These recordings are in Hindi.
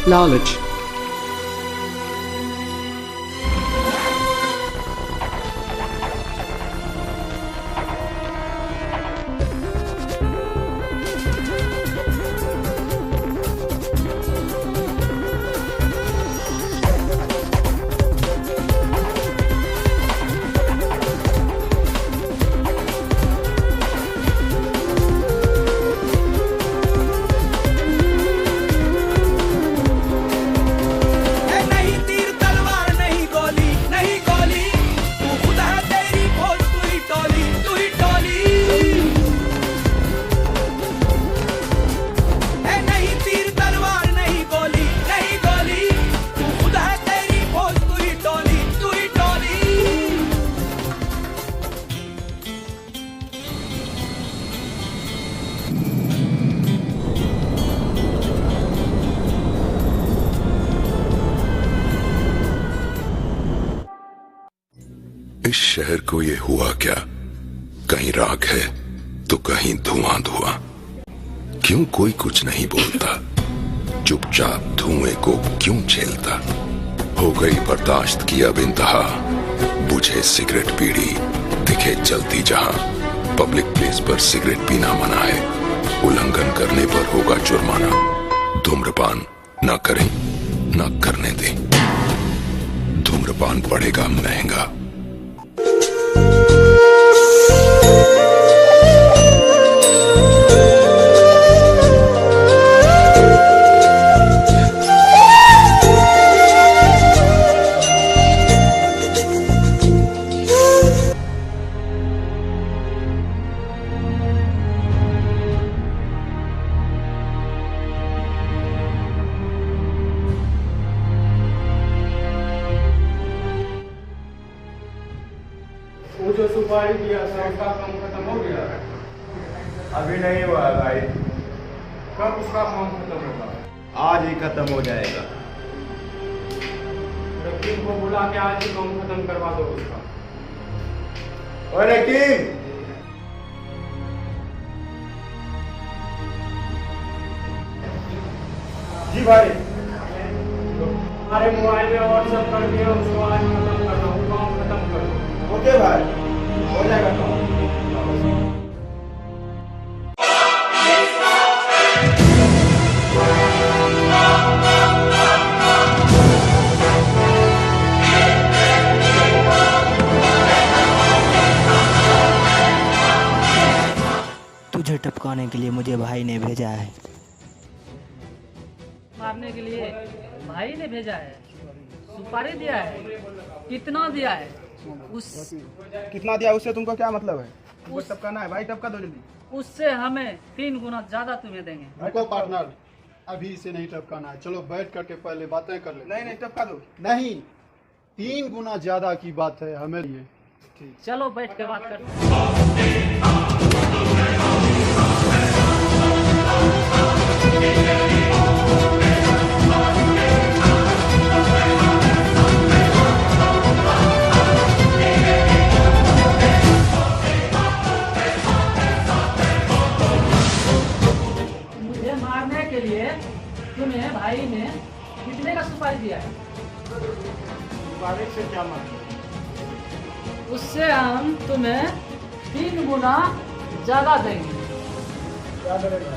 लालच। इस शहर को ये हुआ क्या? कहीं राख है तो कहीं धुआं धुआं। क्यों कोई कुछ नहीं बोलता? चुपचाप धुएं को क्यों झेलता? हो गई बर्दाश्त की अब इंतहा। बुझे सिगरेट बीड़ी दिखे जलती जहां। पब्लिक प्लेस पर सिगरेट पीना मना है। उल्लंघन करने पर होगा जुर्माना। धूम्रपान ना करें ना करने दें। धूम्रपान पड़ेगा महंगा। वो जो सुपारी दिया था उसका काम खत्म हो गया? अभी नहीं हुआ है भाई। कब उसका काम खत्म होगा? आज ही खत्म हो जाएगा। रकीब को बुला के आज ही काम खत्म करवा दो उसका। और रकीब, जी भाई। हमारे मोबाइल में व्हाट्सएप कर दिया, उसको आज खत्म कर दो, काम खत्म कर दो। ओके भाई, हो जाएगा काम। तुझे टपकाने के लिए मुझे भाई ने भेजा है। मारने के लिए भाई ने भेजा है? सुपारी दिया है? कितना दिया है? कितना दिया उससे तुमको क्या मतलब है? वो टपकाना है भाई, टपका दो जल्दी। उससे हमें 3 गुना ज्यादा तुम्हें देंगे। रुको पार्टनर, अभी इसे नहीं टपकाना है। चलो बैठ करके पहले बातें कर ले। नहीं नहीं, टपका दो। नहीं, 3 गुना ज्यादा की बात है हमें लिए। चलो बैठ के बात करते मुझे मारने के लिए तुम्हें भाई ने कितने का सुपारी दिया है? सुपारी से क्या मतलब? उससे हम तुम्हें 3 गुना ज्यादा देंगे। क्या करेगा?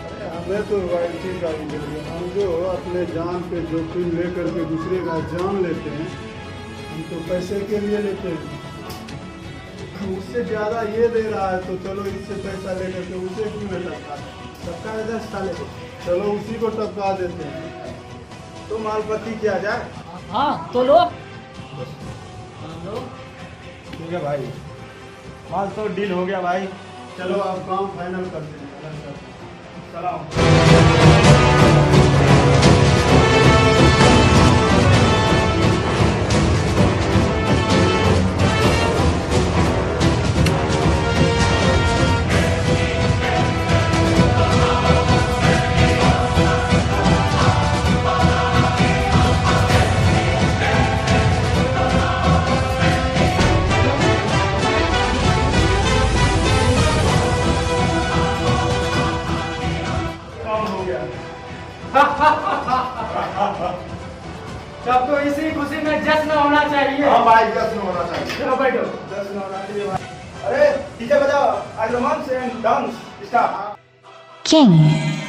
अरे हमें तो रॉयल्टी का ही मिलेगा। हम जो अपने जान पे जोखिम लेकर के दूसरे का जान लेते हैं, हम तो पैसे के लिए लेते हैं। उससे ज्यादा ये दे रहा है तो चलो इससे पैसा लेकर के उसे क्यों नहीं टपका दें? सबका इधर साले को चलो उसी को टपका देते हैं। तो मालपत्ती किया जाए। हाँ तो लो। ठीक है भाई, माल तो डील हो गया भाई। चलो आप काम फाइनल करते हैं। सलाम। काम हो गया। चाहिए। हाँ भाई, जश्न होना चाहिए। चलो बैठो। जश्न होना चाहिए भाई। अरे डीजे बजाओ, आज romance and dance start. King,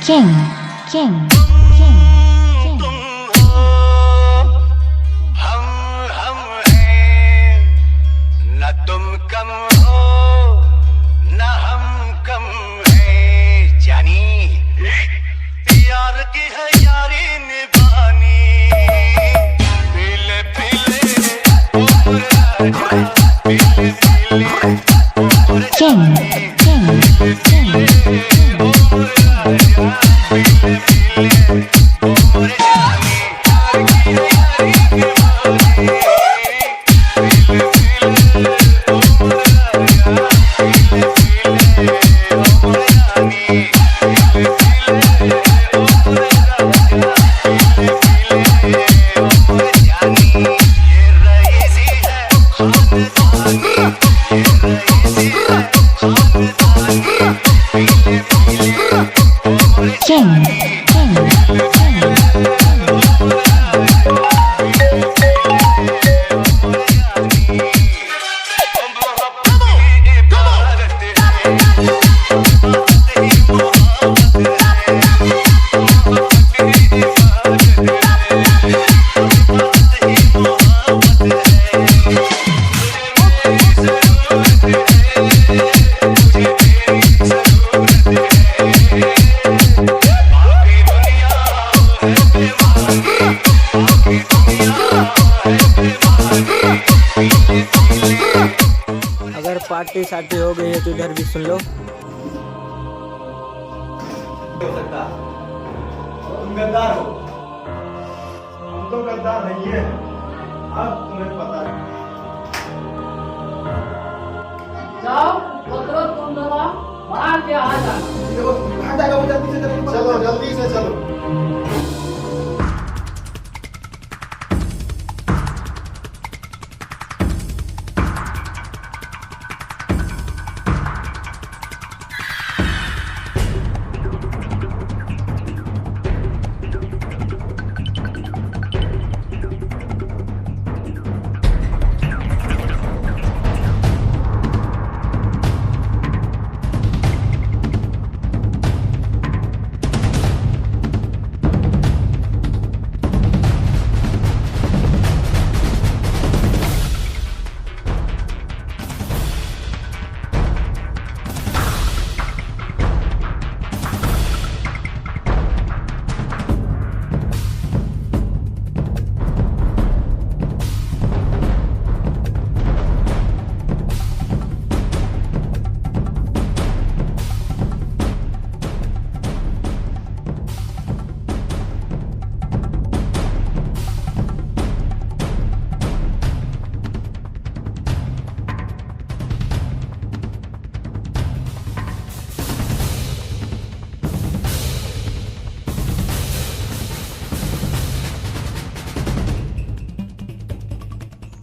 king, king, king, king. हम हैं न तुम कम हो न हम कम हैं जानी यार की है यारी निभानी पीले पीले उम्र राजा पीले पीले उम्र King, king, king. उम्र राजा पीले पीले उम्र जानी यार की है यारी निभानी पीले पीले उम्र राजा पीले पीले उम्र जानी पीले पीले उम्र राजा पीले पीले उम्र जानी ये रईसी है खानदानी ये रईसी है खानदानी पीले पीले उम्र King, king, king. अगर पार्टी शार्टी हो गई है तो इधर भी सुन लो। हो सकता है। तुम गद्दार हो। हम तो गद्दार नहीं है। अब तुम्हें पता है। जाओ पकड़ो तुम दोनों, मार के आ जाना। देखो, कहाँ जाएगा वो, जल्दी से जल्दी चलो जल्दी से चलो।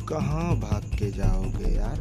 कहाँ भाग के जाओगे यार?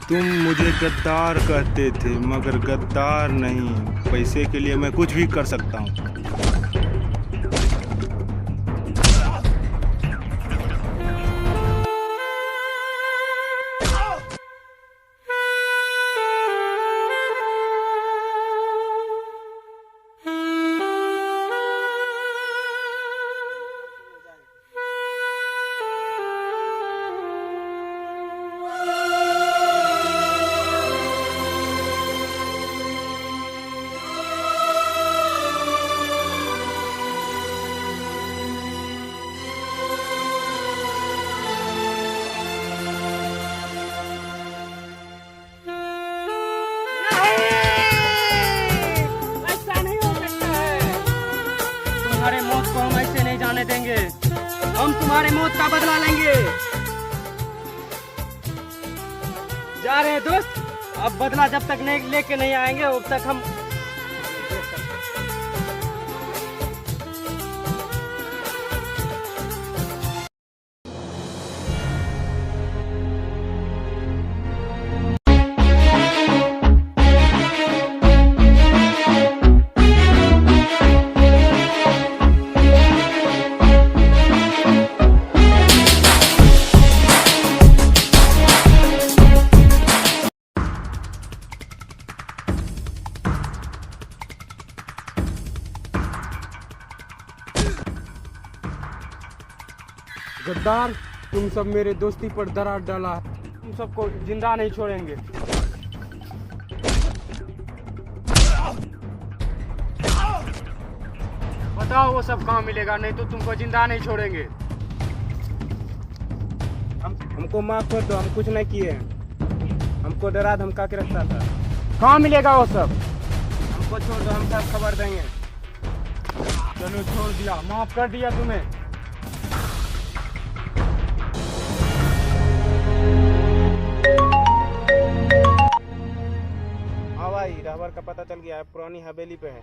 तुम मुझे गद्दार कहते थे, मगर गद्दार नहीं। पैसे के लिए मैं कुछ भी कर सकता हूँ। आने देंगे। हम तुम्हारे मौत का बदला लेंगे। जा रहे हैं दोस्त, अब बदला जब तक नहीं लेके नहीं आएंगे तब तक हम गद्दार, तुम सब मेरे दोस्ती पर दरार डाला है। तुम सबको जिंदा नहीं छोड़ेंगे। बताओ वो सब कहाँ मिलेगा, नहीं तो तुमको जिंदा नहीं छोड़ेंगे। हमको माफ कर दो, हम कुछ नहीं किए। हमको डरा धमका के रखता था। कहाँ मिलेगा वो सब? हमको छोड़ दो, हम सब खबर देंगे। चलो छोड़ दिया, माफ कर दिया तुम्हें। हाँ भाई, रहबर का पता चल गया है, पुरानी हवेली पे है।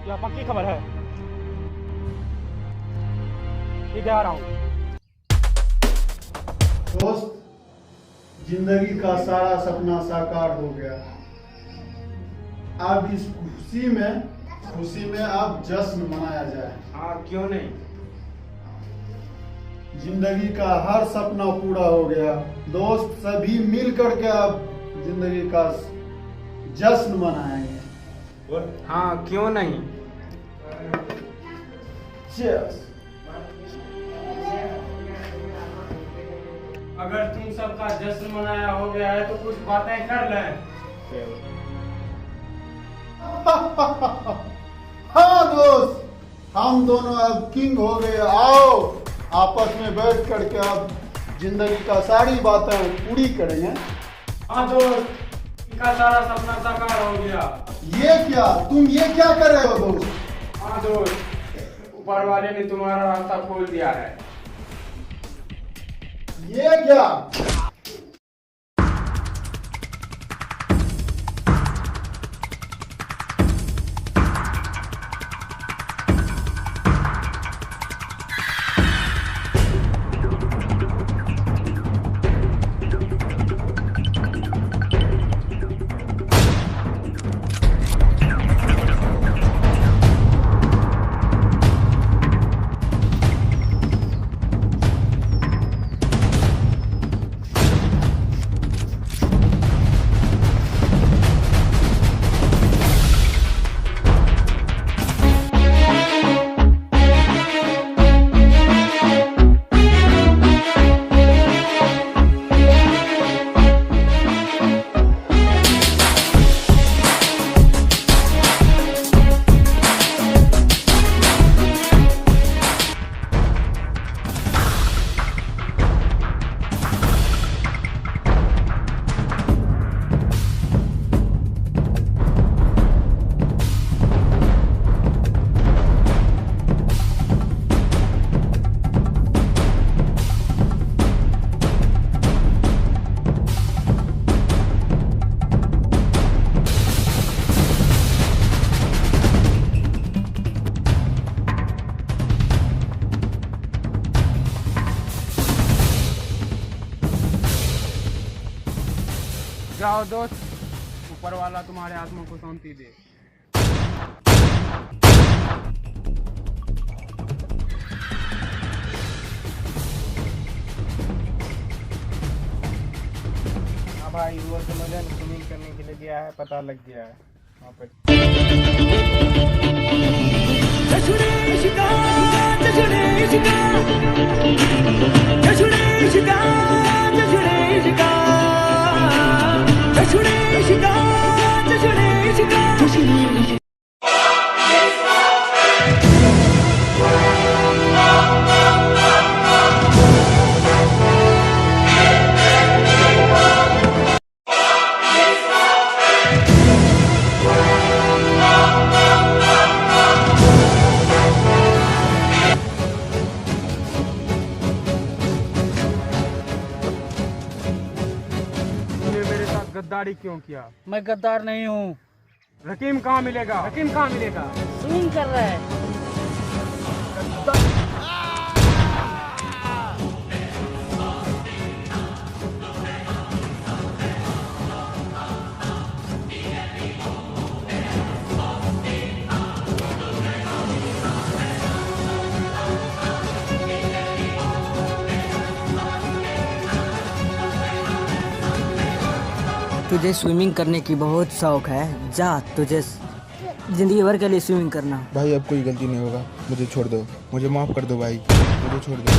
यह पक्की खबर है। ठीक है, आ रहा हूँ। दोस्त, जिंदगी का सारा सपना साकार हो गया। अब इस खुशी में अब जश्न मनाया जाए। हाँ, क्यों नहीं। जिंदगी का हर सपना पूरा हो गया। दोस्त सभी मिल करके अब जिंदगी का जश्न मनाएंगे। हाँ, क्यों नहीं। Cheers। अगर तुम सबका जश्न मनाया हो गया है तो कुछ बातें कर लें। हाँ दोस्त, हम दोनों अब किंग हो गए। आओ आपस में बैठ करके अब जिंदगी का सारी बातें पूरी करेंगे। हाँ दोस्त, इनका सारा सपना साकार हो गया। ये क्या, तुम ये क्या कर रहे हो दोस्त? हाँ दोस्त, ऊपर वाले ने तुम्हारा रास्ता खोल दिया है। ये क्या? जाओ दोस्त, ऊपर वाला तुम्हारे आत्मा को शांति दे। हाँ भाई, वो तो मुझे सुनील करने के लिए दिया है, पता लग गया है वहाँ पे। गद्दारी क्यों किया? मैं गद्दार नहीं हूँ। रकीम कहाँ मिलेगा? रकीम कहाँ मिलेगा? स्विमिंग कर रहा है। तुझे स्विमिंग करने की बहुत शौक है, जा तुझे जिंदगी भर के लिए स्विमिंग करना। भाई अब कोई गलती नहीं होगा, मुझे छोड़ दो, मुझे माफ़ कर दो भाई, मुझे छोड़ दो।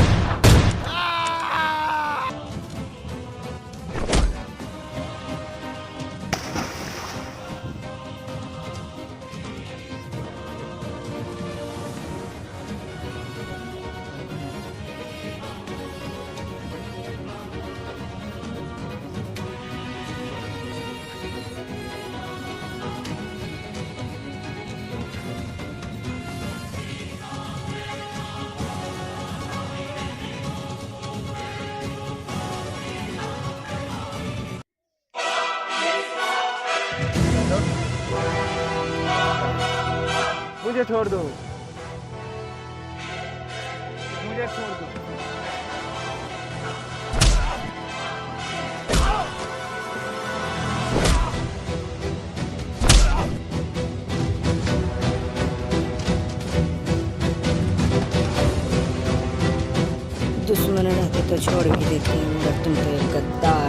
मुझे छोड़ दो, मुझे छोड़ दो। दुश्मन रहते तो छोड़ भी देते हैं, मगर तुम तो एक गद्दार